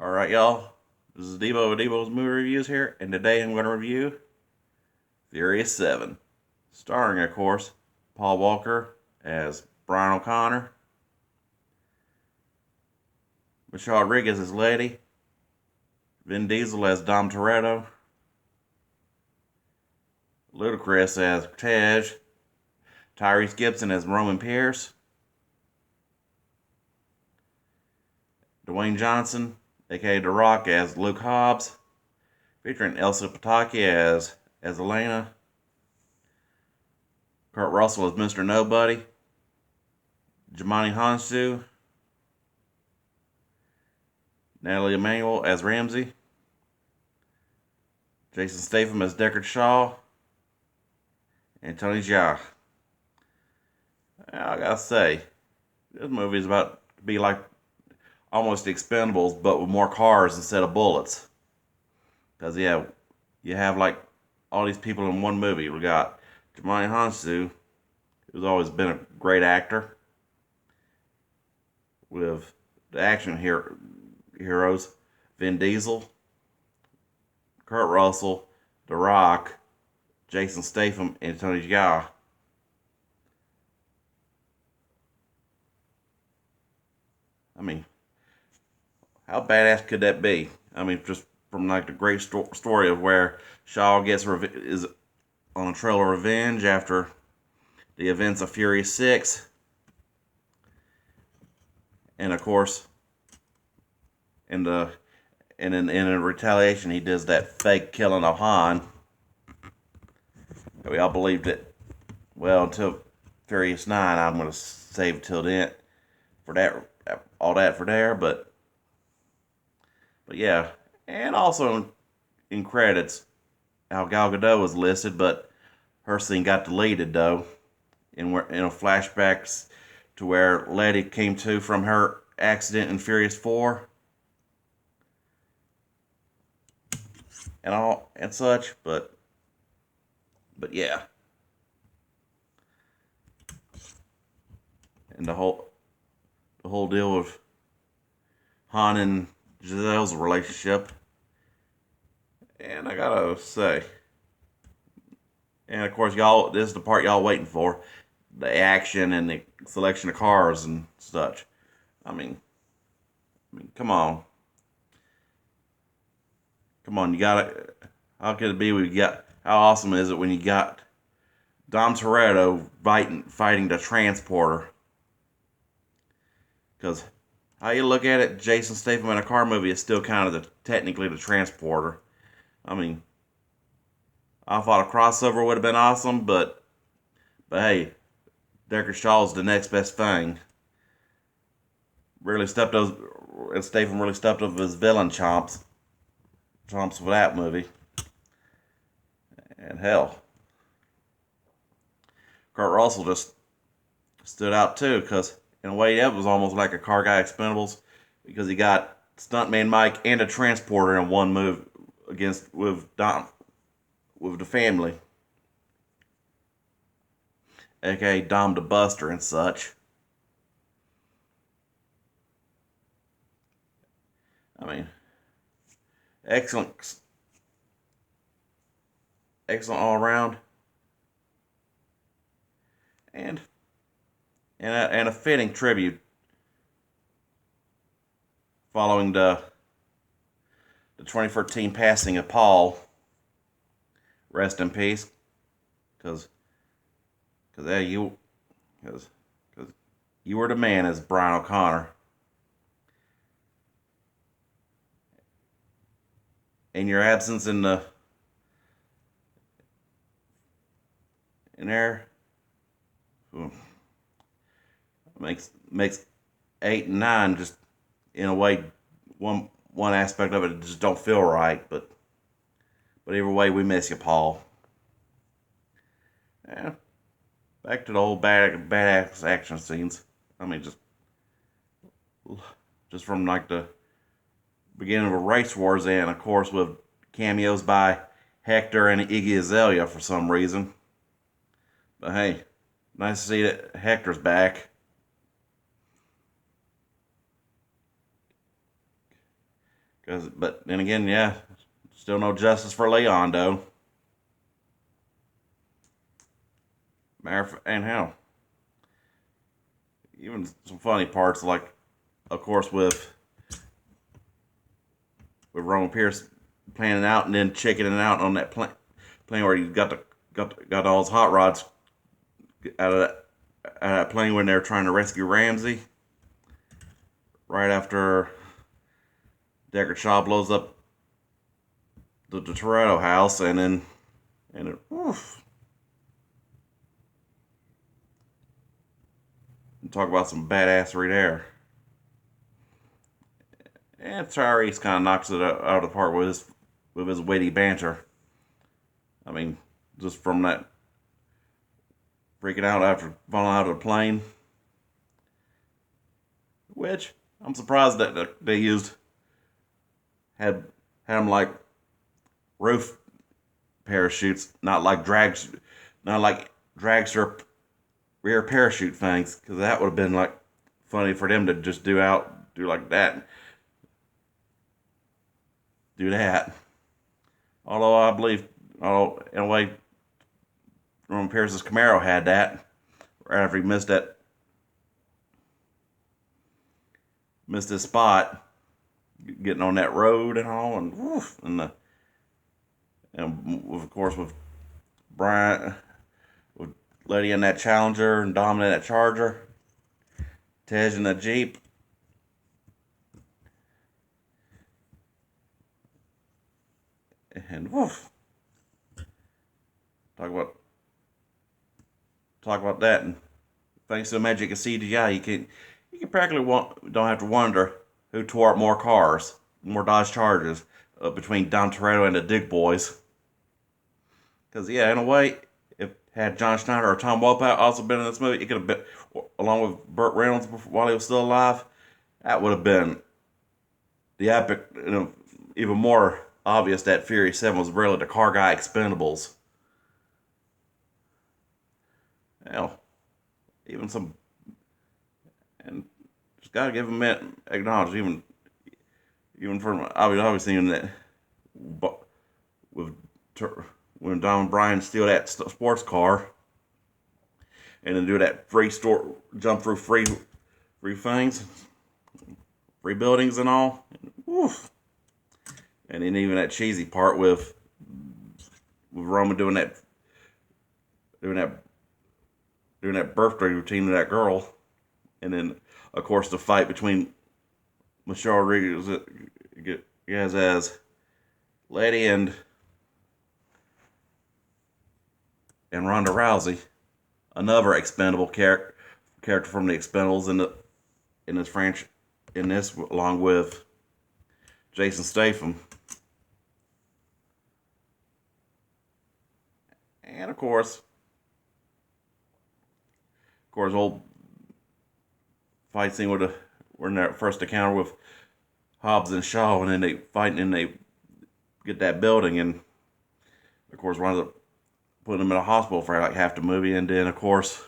Alright, y'all. This is Debo with Debo's Movie Reviews here, and today I'm going to review Furious 7. Starring, of course, Paul Walker as Brian O'Connor, Michelle Rodriguez as Letty, Vin Diesel as Dom Toretto, Ludacris as Tej, Tyrese Gibson as Roman Pierce, Dwayne Johnson, aka The Rock, as Luke Hobbs, featuring Elsa Pataki as Elena, Kurt Russell as Mr. Nobody, Djimoni Hounsou, Natalie Emanuel as Ramsey, Jason Statham as Deckard Shaw, and Tony Jaa. I gotta say, this movie is about to be like almost the Expendables, but with more cars instead of bullets. Because, yeah, you have like all these people in one movie. We got Djimoni Hounsou, who's always been a great actor, with the action heroes Vin Diesel, Kurt Russell, The Rock, Jason Statham, and Tony Jaa. I mean, how badass could that be? I mean, just from like the great story of where Shaw is on a trail of revenge after the events of Furious 6. And of course, in retaliation, he does that fake killing of Han. We all believed it. Well, until Furious 9, I'm going to save it till then for that, all that for there. But yeah, and also in credits, how Gal Gadot was listed, but her scene got deleted though, in a flashbacks to where Letty came to from her accident in Furious 4 and all and such. But yeah, and the whole deal with Han and Giselle's relationship. And I gotta say, and of course, y'all, this is the part y'all waiting for: the action and the selection of cars and such. I mean, come on, you gotta. How could it be? How awesome is it when you got Dom Toretto fighting the transporter? Because how you look at it, Jason Statham in a car movie is still kind of technically the transporter. I mean, I thought a crossover would have been awesome, but hey, Deckard Shaw's the next best thing. Statham really stepped up his villain chomps for that movie. And hell, Kurt Russell just stood out too, because in a way that was almost like a Car Guy Expendables, because he got Stuntman Mike and a transporter in one move with the family, aka Dom the Buster and such. I mean, excellent all around, and a fitting tribute following the 2013 passing of Paul. Rest in peace, because you were the man as Brian O'Connor. In your absence in there makes 8 and 9 just in a way one aspect of it just don't feel right, but either way, we miss you, Paul. Yeah, back to the old badass action scenes. I mean, just from like the beginning of a Race Wars, and of course with cameos by Hector and Iggy Azalea for some reason. But hey, nice to see that Hector's back. But then again, yeah, still no justice for Leon though. And hell, even some funny parts like, of course, with Roman Pierce planning out and then chickening out on that plane where he got all his hot rods out of that plane when they're trying to rescue Ramsey. Right after Deckard Shaw blows up the Toretto house, oof. Talk about some badassery there. And Tyrese kind of knocks it out of the park with his witty banter. I mean, just from that freaking out after falling out of the plane, which I'm surprised that they used had them like roof parachutes, not like dragster rear parachute things, because that would have been like funny for them to just do like that, do that. Although I believe, although in a way, Roman Pierce's Camaro had that right after he missed his spot, getting on that road and all, and woof, and of course with Brian, with Letty in that Challenger and Dom in that Charger, Tej in the Jeep. And woof, talk about that. And thanks to the magic of CGI, you can practically don't have to wonder who tore up more cars, more Dodge Chargers, between Dom Toretto and the Dig Boys. Because yeah, in a way, if had John Schneider or Tom Wopat also been in this movie, it could have been along with Burt Reynolds while he was still alive. That would have been the epic, even more obvious that Fury 7 was really the car guy Expendables. Hell, even some, and just gotta give him that acknowledge, even from obviously in that with when Dom and Brian steal that sports car and then do that free store jump through free things, free buildings and all. Woof. And then even that cheesy part with Roman doing that birthday routine to that girl, and then of course the fight between Michelle Rodriguez as Letty and Ronda Rousey, another expendable character from the Expendables in this franchise, along with Jason Statham, and of course, old fight scene with we're in that first encounter with Hobbs and Shaw, and then they fight and they get that building, and of course winds up putting them in a hospital for like half the movie, and then of course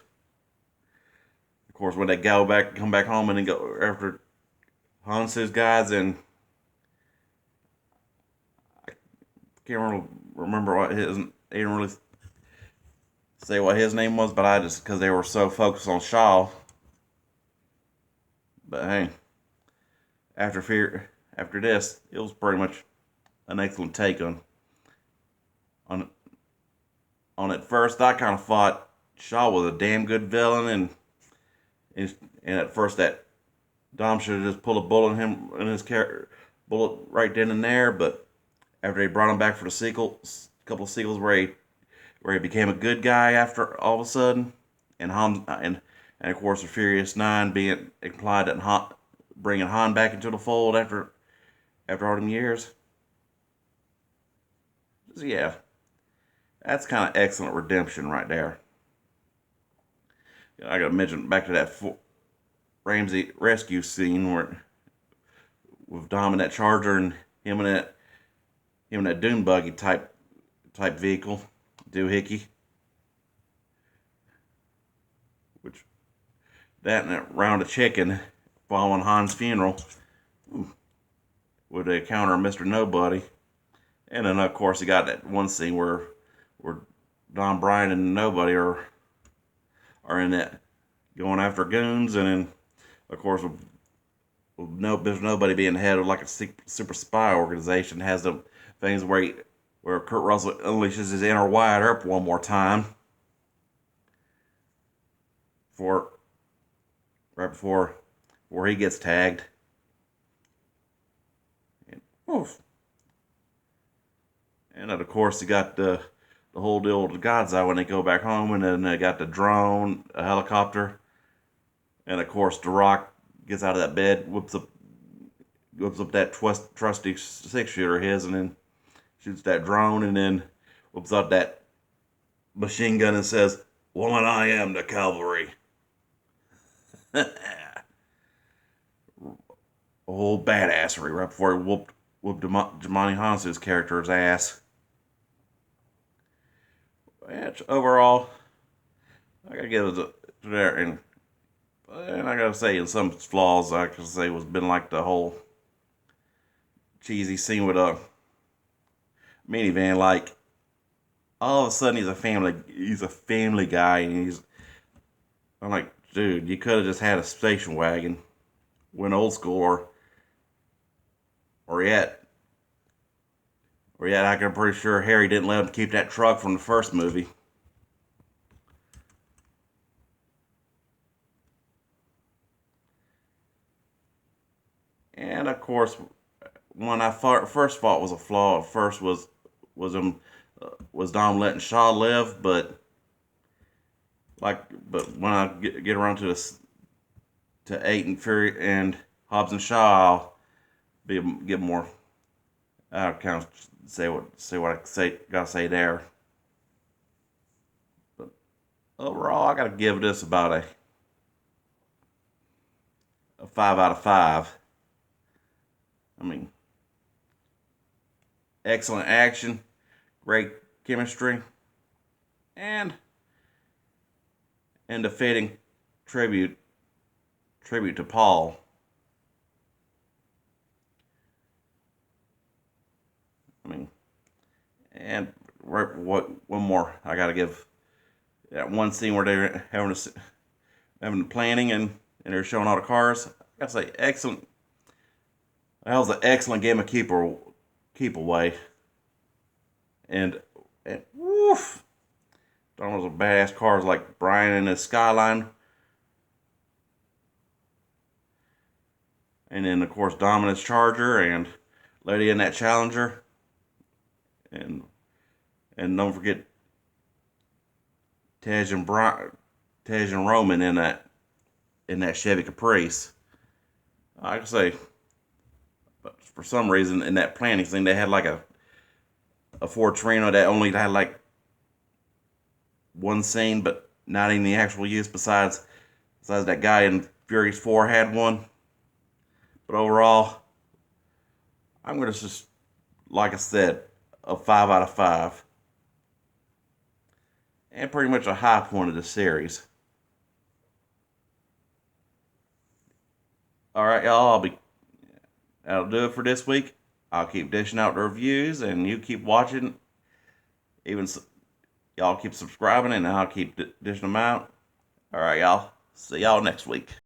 when they come back home and then go after Hans's guys, and I can't remember what his, they didn't really say what his name was, but I just, because they were so focused on Shaw. But hey, after this, it was pretty much an excellent take on at first. I kind of thought Shaw was a damn good villain, and at first that Dom should have just pulled a bullet in him in his character, bullet right then and there. But after they brought him back for the a couple of sequels where he became a good guy after all of a sudden, and of course the Furious 9 being implied that bringing Han back into the fold after all them years. So yeah, that's kind of excellent redemption right there. I gotta mention back to that Ramsey rescue scene where with Dom in that Charger and him in that dune buggy type vehicle, doohickey, which that and that round of chicken following Han's funeral. Ooh, with the encounter of Mr. Nobody. And then of course you got that one scene where Don Bryant and Nobody are in that going after goons, and then of course there's Nobody being head of like a super spy organization, has the things where Kurt Russell unleashes his inner Wyatt Earp one more time for right before where he gets tagged. And, oof. And then of course you got the whole deal with Godzilla when they go back home, and then they got the drone, a helicopter, and of course The Rock gets out of that bed, whips up that trusty 6-shooter of his, and then shoots that drone, and then whips out that machine gun and says, "Woman, I am the cavalry." Whole badassery right before he whooped Djimoni Hounsou's character's ass. Which overall, I gotta give it to there, and I gotta say, in some flaws, I could say was been like the whole cheesy scene with a minivan. Like all of a sudden, he's a family guy, and I'm like, dude, you could have just had a station wagon, went old school, or yet I'm pretty sure Harry didn't let him keep that truck from the first movie. And of course, one I first thought was a flaw at first was Dom letting Shaw live, but when I get around to this to Eight and Fury and Hobbs and Shaw, I'll get more. I'll kind of say what I gotta say there. But overall, I gotta give this about a 5 out of 5. I mean, excellent action, great chemistry, and a fitting tribute to Paul. I mean, and one more I gotta give that one scene where they're having the planning, and they're showing all the cars. I gotta say, excellent. That was an excellent game of keep away, and woof, those are badass cars like Brian and his Skyline, and then of course Dominus Charger and Lady in that Challenger, and don't forget Tej and Roman in that Chevy Caprice. I can say, but for some reason in that planning thing they had like a Ford Torino that only had like one scene, but not in the actual use. Besides that guy in Furious 4 had one. But overall, I'm gonna just, like I said, a 5 out of 5, and pretty much a high point of the series. All right, y'all. That'll do it for this week. I'll keep dishing out the reviews, and you keep watching. Y'all keep subscribing, and I'll keep dishing them out. All right, y'all. See y'all next week.